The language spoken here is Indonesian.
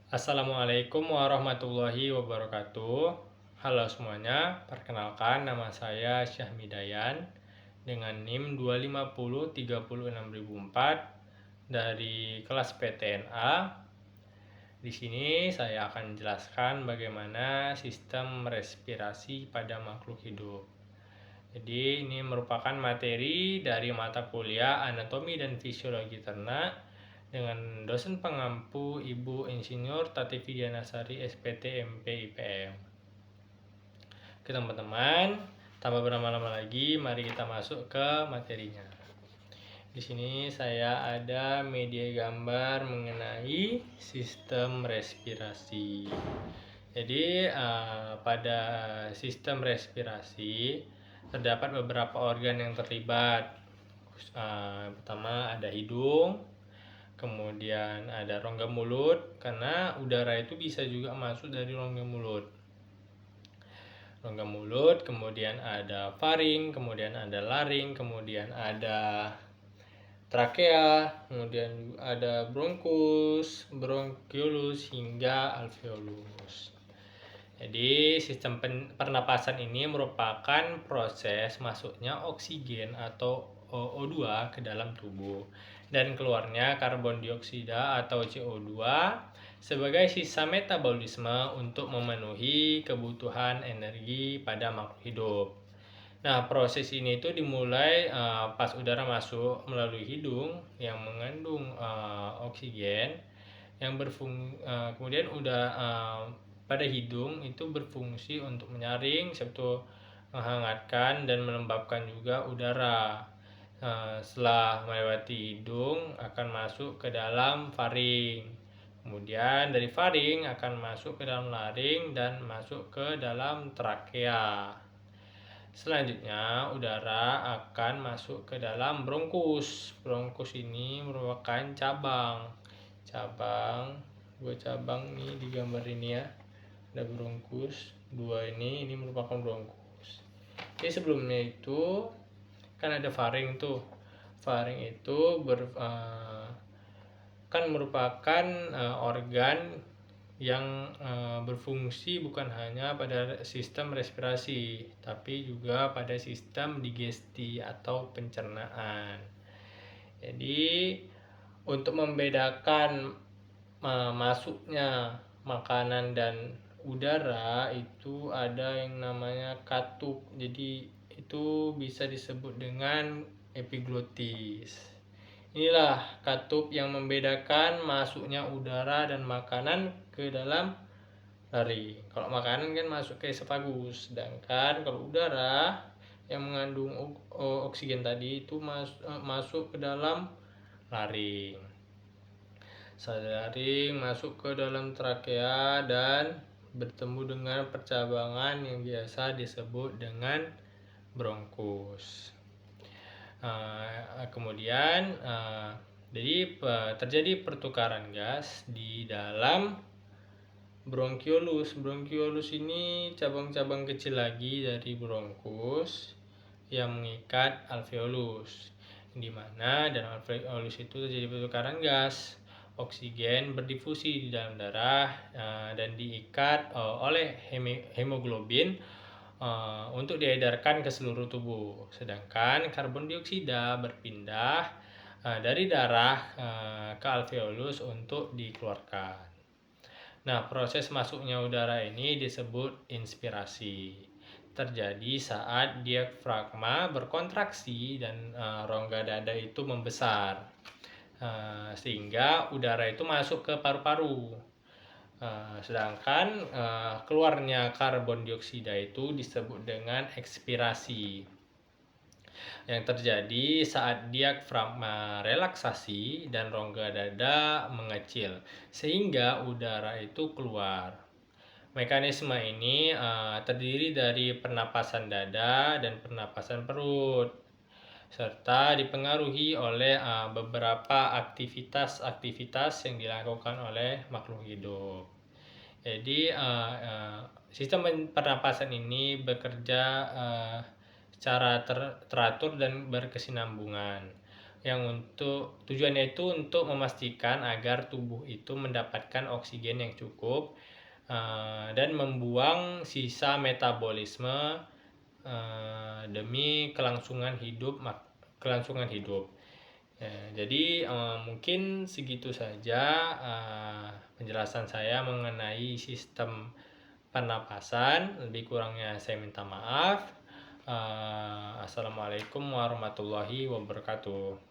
Assalamualaikum warahmatullahi wabarakatuh. Halo semuanya, perkenalkan nama saya Syahmidayan dengan NIM 250306004 dari kelas PTNA. Di sini saya akan menjelaskan bagaimana sistem respirasi pada makhluk hidup. Jadi ini merupakan materi dari mata kuliah Anatomi dan Fisiologi Ternak dengan dosen pengampu Ibu Insinyur Tati Widianasari SPT MP IPM. Oke teman-teman, tanpa berlama-lama lagi, mari kita masuk ke materinya. Di sini saya ada media gambar mengenai sistem respirasi. Jadi pada sistem respirasi terdapat beberapa organ yang terlibat. Pertama ada hidung, kemudian ada rongga mulut, karena udara itu bisa juga masuk dari rongga mulut. Kemudian ada faring, kemudian ada laring, kemudian ada trakea, kemudian ada bronkus, bronkiolus, hingga alveolus. Jadi sistem pernapasan ini merupakan proses masuknya oksigen atau O2 ke dalam tubuh dan keluarnya karbon dioksida atau CO2 sebagai sisa metabolisme untuk memenuhi kebutuhan energi pada makhluk hidup. Nah, proses ini itu dimulai pas udara masuk melalui hidung yang mengandung oksigen yang kemudian pada hidung itu berfungsi untuk menyaring serta menghangatkan dan melembabkan juga udara. Setelah melewati hidung akan masuk ke dalam faring. Kemudian dari faring akan masuk ke dalam laring dan masuk ke dalam trakea. Selanjutnya udara akan masuk ke dalam bronkus. Bronkus ini merupakan dua cabang nih di gambar ini ya, ada bronkus dua, ini merupakan bronkus. Jadi sebelumnya itu kan ada faring tuh. Faring itu kan merupakan organ yang berfungsi bukan hanya pada sistem respirasi tapi juga pada sistem digesti atau pencernaan. Jadi untuk membedakan masuknya makanan dan udara itu ada yang namanya katup. Jadi itu bisa disebut dengan epiglotis. Inilah katup yang membedakan masuknya udara dan makanan ke dalam laring. Kalau makanan kan masuk ke esofagus, sedangkan kalau udara yang mengandung oksigen tadi itu masuk ke dalam laring. Laring masuk ke dalam trakea dan bertemu dengan percabangan yang biasa disebut dengan bronkus. Kemudian jadi terjadi pertukaran gas di dalam bronkiolus. Bronkiolus ini cabang-cabang kecil lagi dari bronkus yang mengikat alveolus, di mana dalam alveolus itu terjadi pertukaran gas. Oksigen berdifusi di dalam darah dan diikat oleh hemoglobin untuk diedarkan ke seluruh tubuh. Sedangkan karbon dioksida berpindah dari darah ke alveolus untuk dikeluarkan. Nah, proses masuknya udara ini disebut inspirasi. Terjadi saat diafragma berkontraksi dan rongga dada itu membesar. Sehingga udara itu masuk ke paru-paru. Sedangkan keluarnya karbon dioksida itu disebut dengan ekspirasi, yang terjadi saat diafragma relaksasi dan rongga dada mengecil sehingga udara itu keluar. Mekanisme ini terdiri dari pernapasan dada dan pernapasan perut, serta dipengaruhi oleh beberapa aktivitas-aktivitas yang dilakukan oleh makhluk hidup. Jadi sistem pernapasan ini bekerja secara teratur dan berkesinambungan. tujuannya itu untuk memastikan agar tubuh itu mendapatkan oksigen yang cukup dan membuang sisa metabolisme demi kelangsungan hidup. Jadi mungkin segitu saja penjelasan saya mengenai sistem pernapasan. Lebih kurangnya saya minta maaf. Assalamualaikum warahmatullahi wabarakatuh.